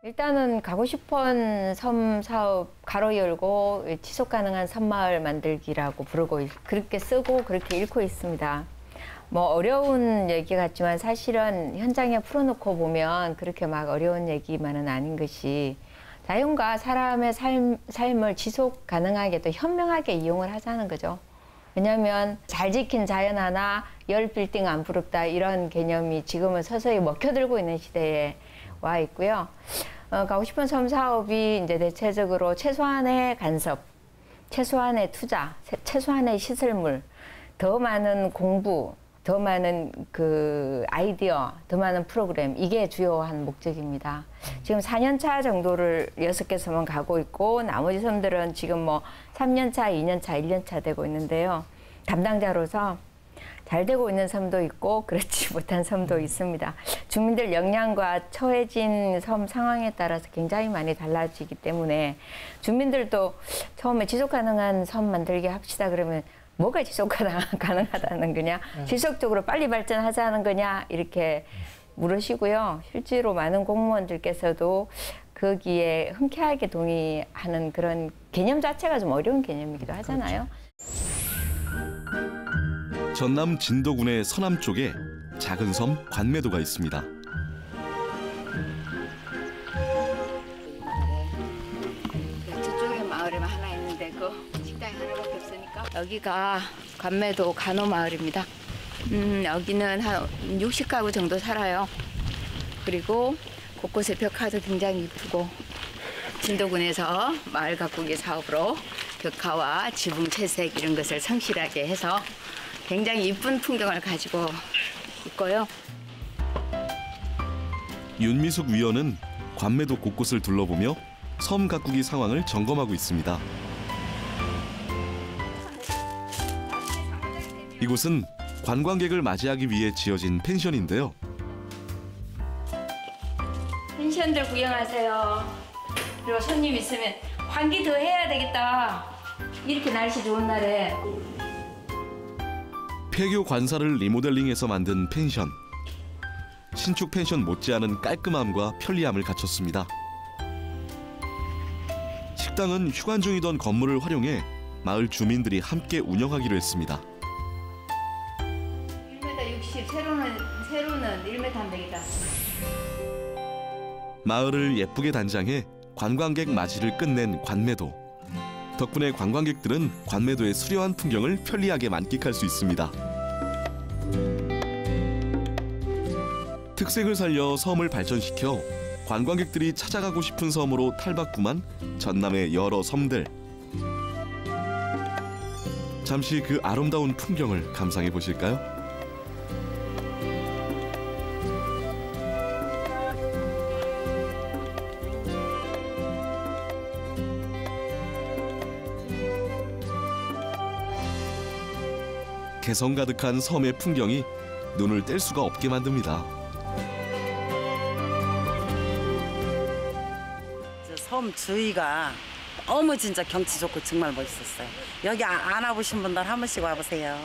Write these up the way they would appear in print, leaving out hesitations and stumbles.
일단은 가고 싶은 섬 사업 가로 열고 지속 가능한 섬마을 만들기라고 부르고 그렇게 쓰고 그렇게 읽고 있습니다. 뭐 어려운 얘기 같지만 사실은 현장에 풀어놓고 보면 그렇게 막 어려운 얘기만은 아닌 것이 자연과 사람의 삶을 지속 가능하게 또 현명하게 이용을 하자는 거죠. 왜냐하면 잘 지킨 자연 하나 열 빌딩 안 부럽다 이런 개념이 지금은 서서히 먹혀들고 있는 시대에 와 있고요. 가고 싶은 섬 사업이 이제 대체적으로 최소한의 간섭, 최소한의 투자, 최소한의 시설물, 더 많은 공부, 더 많은 그 아이디어, 더 많은 프로그램, 이게 주요한 목적입니다. 지금 4년차 정도를 6개 섬은 가고 있고 나머지 섬들은 지금 뭐 3년차, 2년차, 1년차 되고 있는데요. 담당자로서 잘 되고 있는 섬도 있고 그렇지 못한 섬도 있습니다. 주민들 역량과 처해진 섬 상황에 따라서 굉장히 많이 달라지기 때문에 주민들도 처음에 지속 가능한 섬 만들기 합시다 그러면 뭐가 지속 가능하다는 거냐, 지속적으로 빨리 발전하자는 거냐 이렇게 물으시고요. 실제로 많은 공무원들께서도 거기에 흔쾌하게 동의하는 그런 개념 자체가 좀 어려운 개념이기도 하잖아요. 전남 진도군의 서남쪽에 작은 섬 관매도가 있습니다. 저쪽에 마을에만 하나 있는데 그 식당이 하나밖에 없으니까 여기가 관매도 간호마을입니다. 여기는 한 60가구 정도 살아요. 그리고 곳곳에 벽화도 굉장히 이쁘고 진도군에서 마을 가꾸기 사업으로 벽화와 지붕 채색 이런 것을 성실하게 해서 굉장히 이쁜 풍경을 가지고 있고요. 윤미숙 위원은 관매도 곳곳을 둘러보며 섬 가꾸기 상황을 점검하고 있습니다. 이곳은 관광객을 맞이하기 위해 지어진 펜션인데요. 펜션들 구경하세요. 그리고 손님 있으면 환기 더 해야 되겠다. 이렇게 날씨 좋은 날에. 폐교 관사를 리모델링해서 만든 펜션. 신축 펜션 못지않은 깔끔함과 편리함을 갖췄습니다. 식당은 휴관 중이던 건물을 활용해 마을 주민들이 함께 운영하기로 했습니다. 1m 60, 세로는 1m 한 백이다. 마을을 예쁘게 단장해 관광객 맞이를 끝낸 관매도. 덕분에 관광객들은 관매도의 수려한 풍경을 편리하게 만끽할 수 있습니다. 특색을 살려 섬을 발전시켜 관광객들이 찾아가고 싶은 섬으로 탈바꿈한 전남의 여러 섬들. 잠시 그 아름다운 풍경을 감상해 보실까요? 개성 가득한 섬의 풍경이 눈을 뗄 수가 없게 만듭니다. 섬 주위가 너무 진짜 경치 좋고 정말 멋있었어요. 여기 안 와보신 분들 한 번씩 와보세요.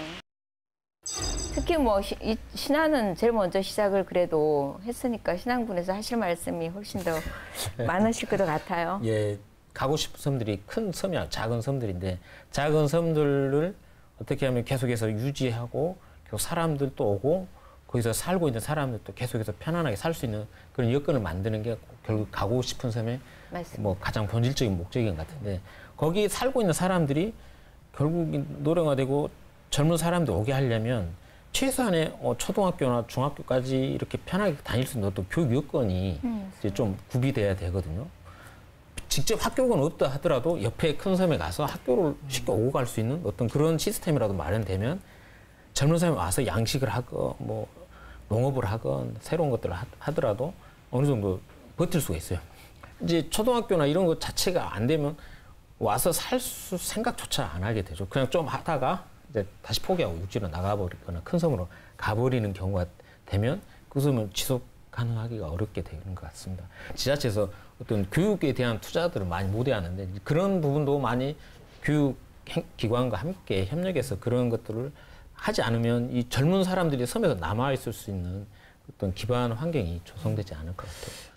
특히 뭐 신안은 제일 먼저 시작을 그래도 했으니까 신안군에서 하실 말씀이 훨씬 더 많으실 것 같아요. 예, 가고 싶은 섬들이 큰 섬이야 작은 섬들인데 작은 섬들을 어떻게 하면 계속해서 유지하고 계속 사람들도 오고 거기서 살고 있는 사람들도 계속해서 편안하게 살 수 있는 그런 여건을 만드는 게 결국 가고 싶은 섬의 뭐 가장 본질적인 목적인 것 같은데 거기 살고 있는 사람들이 결국 노령화되고 젊은 사람들 오게 하려면 최소한의 초등학교나 중학교까지 이렇게 편하게 다닐 수 있는 어떤 교육 여건이 이제 좀 구비돼야 되거든요. 직접 학교가 없다 하더라도 옆에 큰 섬에 가서 학교를 쉽게 오고 갈 수 있는 어떤 그런 시스템이라도 마련되면 젊은 사람이 와서 양식을 하건 뭐 농업을 하건 새로운 것들을 하더라도 어느 정도 버틸 수가 있어요. 이제 초등학교나 이런 것 자체가 안 되면 와서 살 수 생각조차 안 하게 되죠. 그냥 좀 하다가 이제 다시 포기하고 육지로 나가버리거나 큰 섬으로 가버리는 경우가 되면 그 섬을 지속 가능하기가 어렵게 되는 것 같습니다. 지자체에서 어떤 교육에 대한 투자들을 많이 못해하는데 그런 부분도 많이 교육 기관과 함께 협력해서 그런 것들을 하지 않으면 이 젊은 사람들이 섬에서 남아 있을 수 있는 어떤 기반 환경이 조성되지 않을 것 같아요.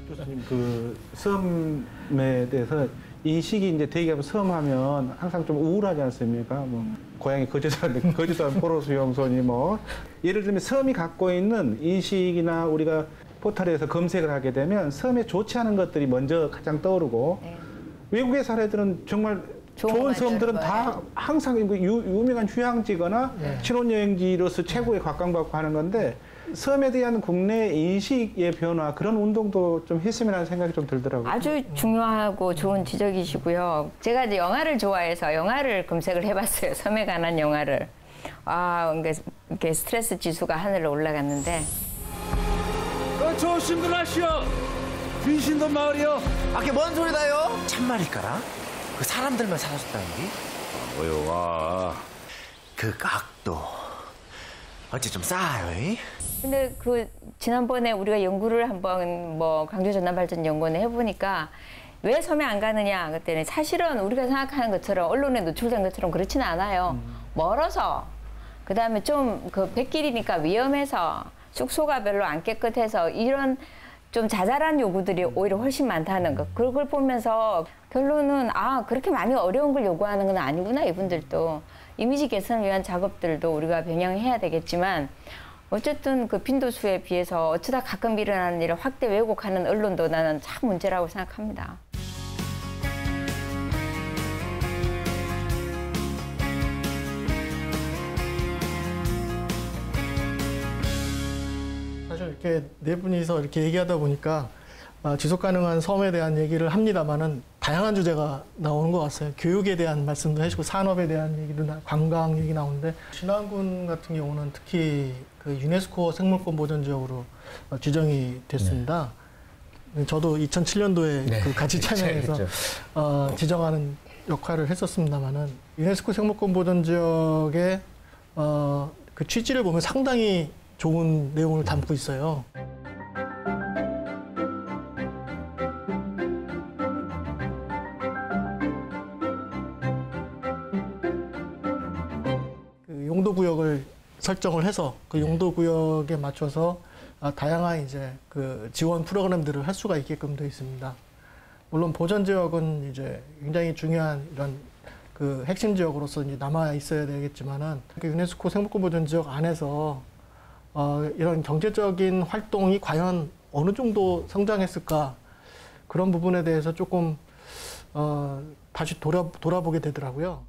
교수님, 그 섬에 대해서 인식이 이제 대기업 섬하면 항상 좀 우울하지 않습니까? 뭐 고향이 거제도인데 거제도 포로 수용소니 뭐 예를 들면 섬이 갖고 있는 인식이나 우리가 포털에서 검색을 하게 되면 섬에 좋지 않은 것들이 먼저 가장 떠오르고 네. 외국의 사례들은 정말 좋은 섬들은 다 항상 유명한 휴양지거나 신혼여행지로서 최고의 각광받고 하는 건데 섬에 대한 국내 인식의 변화 그런 운동도 좀 했으면 하는 생각이 좀 들더라고요. 아주 중요하고 좋은 지적이시고요. 제가 이제 영화를 좋아해서 영화를 검색을 해봤어요. 섬에 관한 영화를. 아, 이렇게 스트레스 지수가 하늘로 올라갔는데. 조심들 하시오. 귀신도 마을이요. 그게 뭔 소리다요? 참말일까라? 그 사람들만 살았었다는 게? 뭐요 와. 그 각도 어찌 좀 싸요, 이? 근데 지난번에 우리가 연구를 한번 강조 전남 발전 연구원에 해보니까 왜 섬에 안 가느냐 그때는 사실은 우리가 생각하는 것처럼 언론에 노출된 것처럼 그렇지는 않아요. 멀어서 그다음에 좀 뱃길이니까 위험해서 숙소가 별로 안 깨끗해서 이런 좀 자잘한 요구들이 오히려 훨씬 많다는 거. 그걸 보면서 결론은 그렇게 많이 어려운 걸 요구하는 건 아니구나 이분들도. 이미지 개선을 위한 작업들도 우리가 병행해야 되겠지만 어쨌든 그 빈도수에 비해서 어쩌다 가끔 일어나는 일을 확대 왜곡하는 언론도 나는 참 문제라고 생각합니다. 사실 이렇게 네 분이서 이렇게 얘기하다 보니까 지속 가능한 섬에 대한 얘기를 합니다만은 다양한 주제가 나오는 것 같아요. 교육에 대한 말씀도 해주고 산업에 대한 얘기도 관광 얘기 나오는데 신안군 같은 경우는 특히 그 유네스코 생물권 보전 지역으로 지정이 됐습니다. 네. 저도 2007년도에 네. 같이 참여해서 지정하는 역할을 했었습니다만은 유네스코 생물권 보전 지역의 그 취지를 보면 상당히 좋은 내용을 담고 있어요. 그 용도구역을 설정을 해서 그 용도구역에 맞춰서 다양한 이제 그 지원 프로그램들을 할 수가 있게끔 되어 있습니다. 물론 보전 지역은 이제 굉장히 중요한 이런 그 핵심 지역으로서 이제 남아 있어야 되겠지만은 그 유네스코 생물권 보전 지역 안에서 이런 경제적인 활동이 과연 어느 정도 성장했을까 그런 부분에 대해서 조금 다시 돌아보게 되더라고요.